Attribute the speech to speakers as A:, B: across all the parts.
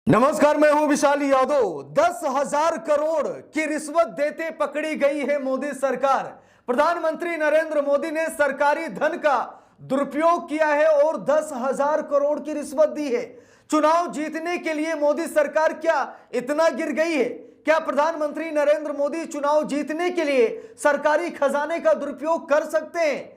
A: नमस्कार, मैं हूं विशाल यादव। 10,000 करोड़ की रिश्वत देते पकड़ी गई है मोदी सरकार। प्रधानमंत्री नरेंद्र मोदी ने सरकारी धन का दुरुपयोग किया है और 10,000 करोड़ की रिश्वत दी है। चुनाव जीतने के लिए मोदी सरकार क्या इतना गिर गई है? क्या प्रधानमंत्री नरेंद्र मोदी चुनाव जीतने के लिए सरकारी खजाने का दुरुपयोग कर सकते हैं?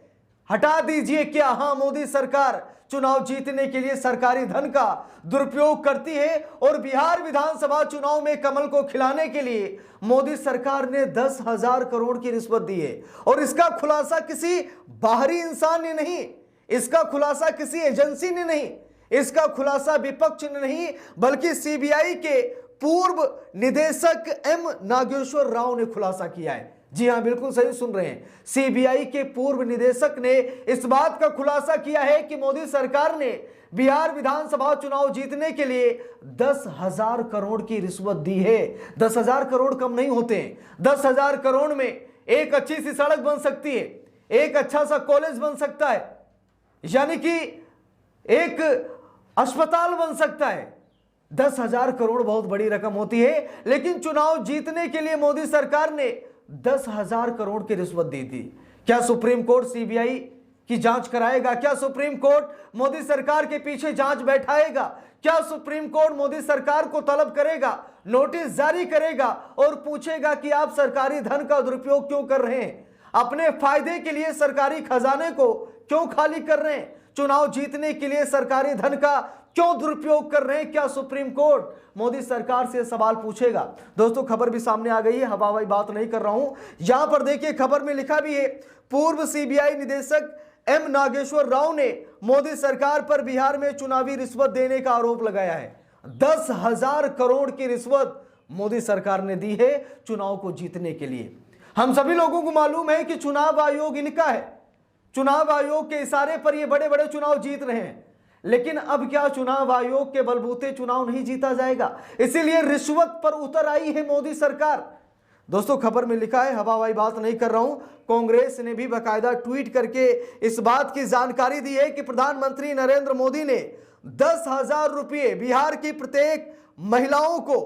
A: हटा दीजिए, क्या हाँ मोदी सरकार चुनाव जीतने के लिए सरकारी धन का दुरुपयोग करती है? और बिहार विधानसभा चुनाव में कमल को खिलाने के लिए मोदी सरकार ने 10,000 करोड़ की रिश्वत दी है। और इसका खुलासा किसी बाहरी इंसान ने नहीं, इसका खुलासा किसी एजेंसी ने नहीं, इसका खुलासा विपक्ष ने नहीं, बल्कि सीबीआई के पूर्व निदेशक एम नागेश्वर राव ने खुलासा किया है। जी हां, बिल्कुल सही सुन रहे हैं। सीबीआई के पूर्व निदेशक ने इस बात का खुलासा किया है कि मोदी सरकार ने बिहार विधानसभा चुनाव जीतने के लिए 10,000 करोड़ की रिश्वत दी है। 10,000 करोड़ कम नहीं होते हैं। 10,000 करोड़ में एक अच्छी सी सड़क बन सकती है, एक अच्छा सा कॉलेज बन सकता है, यानी कि एक अस्पताल बन सकता है। 10,000 करोड़ बहुत बड़ी रकम होती है, लेकिन चुनाव जीतने के लिए मोदी सरकार ने 10,000 करोड़ की रिश्वत दी थी। क्या सुप्रीम कोर्ट सीबीआई की जांच कराएगा? क्या सुप्रीम कोर्ट मोदी सरकार के पीछे जांच बैठाएगा? क्या सुप्रीम कोर्ट मोदी सरकार को तलब करेगा, नोटिस जारी करेगा और पूछेगा कि आप सरकारी धन का दुरुपयोग क्यों कर रहे हैं? अपने फायदे के लिए सरकारी खजाने को क्यों खाली कर रहे हैं? चुनाव जीतने के लिए सरकारी धन का क्यों दुरुपयोग कर रहे हैं? क्या सुप्रीम कोर्ट मोदी सरकार से सवाल पूछेगा? दोस्तों, खबर भी सामने आ गई है, हवाई बात नहीं कर रहा हूं। यहां पर देखिए, खबर में लिखा भी है, पूर्व सीबीआई निदेशक एम नागेश्वर राव ने मोदी सरकार पर बिहार में चुनावी रिश्वत देने का आरोप लगाया है। 10,000 करोड़ की रिश्वत मोदी सरकार ने दी है चुनाव को जीतने के लिए। हम सभी लोगों को मालूम है कि चुनाव आयोग इनका है। चुनाव आयोग के इशारे पर ये बड़े बड़े चुनाव जीत रहे हैं, लेकिन अब क्या चुनाव आयोग के बलबूते चुनाव नहीं जीता जाएगा? इसीलिए रिश्वत पर उतर आई है मोदी सरकार। दोस्तों, खबर में लिखा है, हवाई बात नहीं कर रहा हूं। कांग्रेस ने भी बाकायदा ट्वीट करके इस बात की जानकारी दी है कि प्रधानमंत्री नरेंद्र मोदी ने 10,000 रुपये बिहार की प्रत्येक महिलाओं को,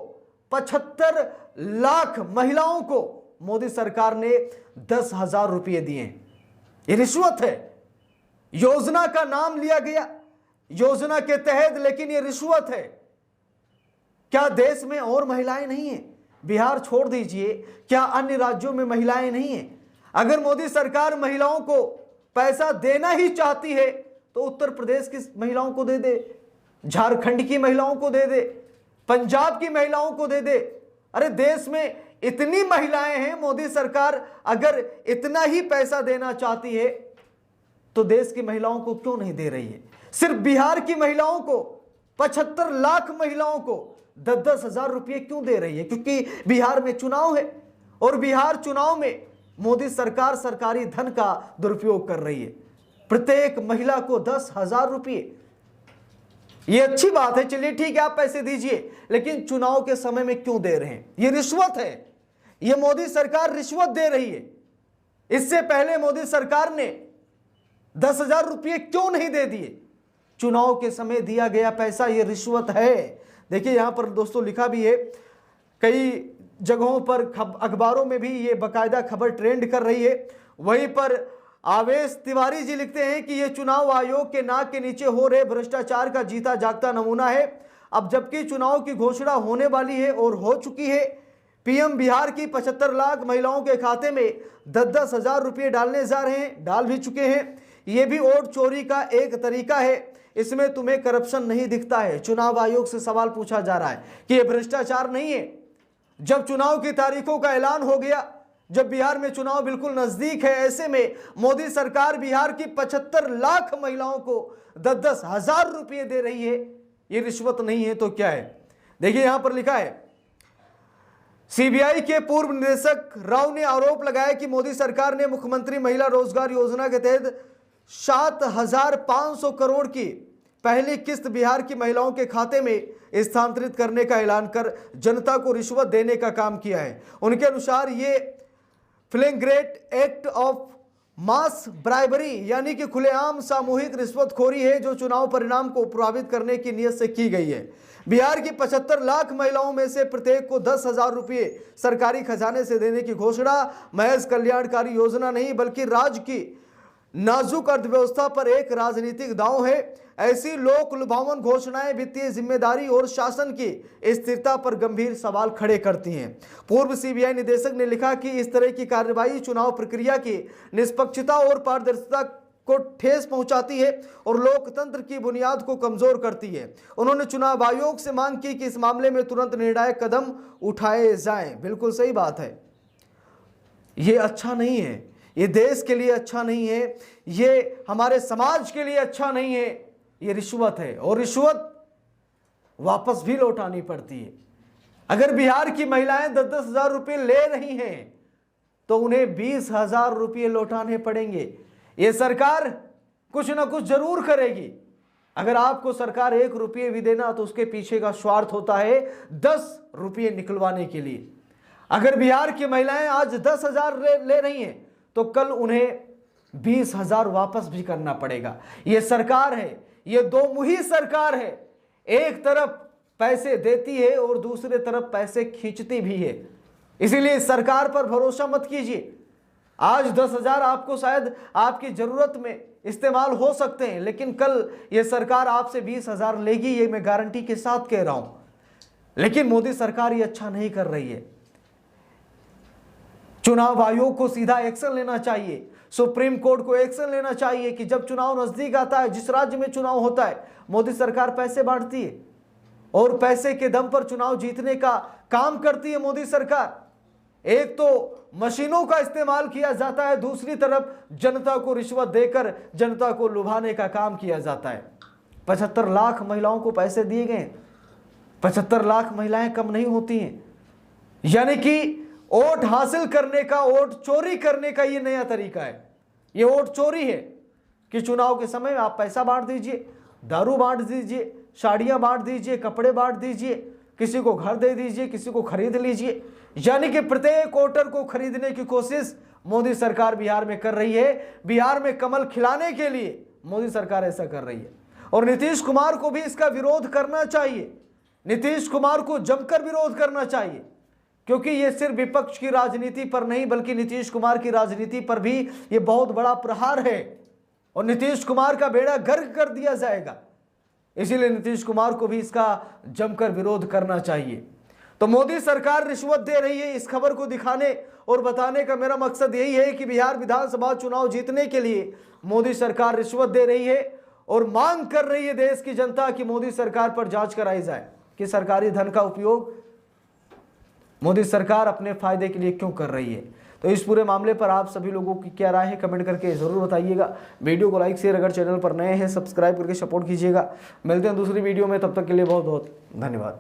A: 75 लाख महिलाओं को मोदी सरकार ने 10,000 रुपये दिए। ये रिश्वत है। योजना का नाम लिया गया योजना के तहत, लेकिन ये रिश्वत है। क्या देश में और महिलाएं नहीं हैं? बिहार छोड़ दीजिए, क्या अन्य राज्यों में महिलाएं नहीं हैं? अगर मोदी सरकार महिलाओं को पैसा देना ही चाहती है तो उत्तर प्रदेश की महिलाओं को दे दे, झारखंड की महिलाओं को दे दे, पंजाब की महिलाओं को दे दे। अरे, देश में इतनी महिलाएं हैं। मोदी सरकार अगर इतना ही पैसा देना चाहती है तो देश की महिलाओं को क्यों नहीं दे रही है? सिर्फ बिहार की महिलाओं को, 75 लाख महिलाओं को 10-10 हजार रुपये क्यों दे रही है? क्योंकि बिहार में चुनाव है और बिहार चुनाव में मोदी सरकार सरकारी धन का दुरुपयोग कर रही है। प्रत्येक महिला को 10,000 रुपये, ये अच्छी बात है, चलिए ठीक है, आप पैसे दीजिए, लेकिन चुनाव के समय में क्यों दे रहे हैं? ये रिश्वत है। ये मोदी सरकार रिश्वत दे रही है। इससे पहले मोदी सरकार ने 10,000 रुपये क्यों नहीं दे दिए? चुनाव के समय दिया गया पैसा ये रिश्वत है। देखिए, यहां पर दोस्तों लिखा भी है, कई जगहों पर अखबारों में भी ये बाकायदा खबर ट्रेंड कर रही है। वहीं पर आवेश तिवारी जी लिखते हैं कि यह चुनाव आयोग के नाक के नीचे हो रहे भ्रष्टाचार का जीता जागता नमूना है। अब जबकि चुनाव की घोषणा होने वाली है और हो चुकी है, पीएम बिहार की 75 लाख महिलाओं के खाते में 10-10 हजार रुपये डालने जा रहे हैं, डाल भी चुके हैं। यह भी वोट चोरी का एक तरीका है। इसमें तुम्हें करप्शन नहीं दिखता है? चुनाव आयोग से सवाल पूछा जा रहा है कि यह भ्रष्टाचार नहीं है। जब चुनाव की तारीखों का ऐलान हो गया, जब बिहार में चुनाव बिल्कुल नजदीक है, ऐसे में मोदी सरकार बिहार की 75 लाख महिलाओं को 10-10 हजार रुपये दे रही है। ये रिश्वत नहीं है तो क्या है? देखिए, यहां पर लिखा है, सीबीआई के पूर्व निदेशक राव ने आरोप लगाया कि मोदी सरकार ने मुख्यमंत्री महिला रोजगार योजना के तहत 7,500 करोड़ की पहली किस्त बिहार की महिलाओं के खाते में स्थानांतरित करने का ऐलान कर जनता को रिश्वत देने का काम किया है। उनके अनुसार ये फ्लैग्रेंट एक्ट ऑफ मास ब्राइबरी यानी कि खुलेआम सामूहिक रिश्वतखोरी है जो चुनाव परिणाम को प्रभावित करने की नीयत से की गई है। बिहार की 75 लाख महिलाओं में से प्रत्येक को 10,000 रुपये सरकारी खजाने से देने की घोषणा महज कल्याणकारी योजना नहीं बल्कि राज्य की नाजुक अर्थव्यवस्था पर एक राजनीतिक दांव है। ऐसी लोक लुभावन घोषणाएं वित्तीय जिम्मेदारी और शासन की स्थिरता पर गंभीर सवाल खड़े करती हैं। पूर्व सीबीआई निदेशक ने लिखा कि इस तरह की कार्रवाई चुनाव प्रक्रिया की निष्पक्षता और पारदर्शिता को ठेस पहुंचाती है और लोकतंत्र की बुनियाद को कमजोर करती है। उन्होंने चुनाव आयोग से मांग की कि इस मामले में तुरंत निर्णायक कदम उठाए जाएं। बिल्कुल सही बात है, ये अच्छा नहीं है, ये देश के लिए अच्छा नहीं है, ये हमारे समाज के लिए अच्छा नहीं है। ये रिश्वत है और रिश्वत वापस भी लौटानी पड़ती है। अगर बिहार की महिलाएं 10-10 हजार रुपये ले रही हैं तो उन्हें 20,000 रुपये लौटाने पड़ेंगे। ये सरकार कुछ ना कुछ जरूर करेगी। अगर आपको सरकार 1 रुपये भी देना तो उसके पीछे का स्वार्थ होता है 10 रुपये निकलवाने के लिए। अगर बिहार की महिलाएं आज 10,000 ले रही हैं तो कल उन्हें 20,000 वापस भी करना पड़ेगा। ये सरकार है, ये दो मुही सरकार है। एक तरफ पैसे देती है और दूसरे तरफ पैसे खींचती भी है। इसीलिए इस सरकार पर भरोसा मत कीजिए। आज 10,000 आपको शायद आपकी जरूरत में इस्तेमाल हो सकते हैं, लेकिन कल ये सरकार आपसे 20,000 लेगी, ये मैं गारंटी के साथ कह रहा हूं। लेकिन मोदी सरकार ये अच्छा नहीं कर रही है। चुनाव आयोग को सीधा एक्शन लेना चाहिए, सुप्रीम कोर्ट को एक्शन लेना चाहिए कि जब चुनाव नजदीक आता है, जिस राज्य में चुनाव होता है, मोदी सरकार पैसे बांटती है और पैसे के दम पर चुनाव जीतने का काम करती है मोदी सरकार। एक तो मशीनों का इस्तेमाल किया जाता है, दूसरी तरफ जनता को रिश्वत देकर जनता को लुभाने का काम किया जाता है। 75 लाख महिलाओं को पैसे दिए गए। 75 लाख महिलाएं कम नहीं होती हैं। यानी कि वोट हासिल करने का, वोट चोरी करने का ये नया तरीका है। ये वोट चोरी है कि चुनाव के समय आप पैसा बांट दीजिए, दारू बांट दीजिए, साड़ियां बांट दीजिए, कपड़े बांट दीजिए, किसी को घर दे दीजिए, किसी को खरीद लीजिए। यानी कि प्रत्येक वोटर को खरीदने की कोशिश मोदी सरकार बिहार में कर रही है। बिहार में कमल खिलाने के लिए मोदी सरकार ऐसा कर रही है और नीतीश कुमार को भी इसका विरोध करना चाहिए। नीतीश कुमार को जमकर विरोध करना चाहिए, क्योंकि ये सिर्फ विपक्ष की राजनीति पर नहीं बल्कि नीतीश कुमार की राजनीति पर भी ये बहुत बड़ा प्रहार है और नीतीश कुमार का बेड़ा गर्क कर दिया जाएगा। इसीलिए नीतीश कुमार को भी इसका जमकर विरोध करना चाहिए। तो मोदी सरकार रिश्वत दे रही है, इस खबर को दिखाने और बताने का मेरा मकसद यही है कि बिहार विधानसभा चुनाव जीतने के लिए मोदी सरकार रिश्वत दे रही है और मांग कर रही है देश की जनता कि मोदी सरकार पर जांच कराई जाए कि सरकारी धन का उपयोग मोदी सरकार अपने फायदे के लिए क्यों कर रही है। तो इस पूरे मामले पर आप सभी लोगों की क्या राय है कमेंट करके जरूर बताइएगा। वीडियो को लाइक शेयर, अगर चैनल पर नए हैं सब्सक्राइब करके सपोर्ट कीजिएगा। मिलते हैं दूसरी वीडियो में, तब तक के लिए बहुत बहुत धन्यवाद।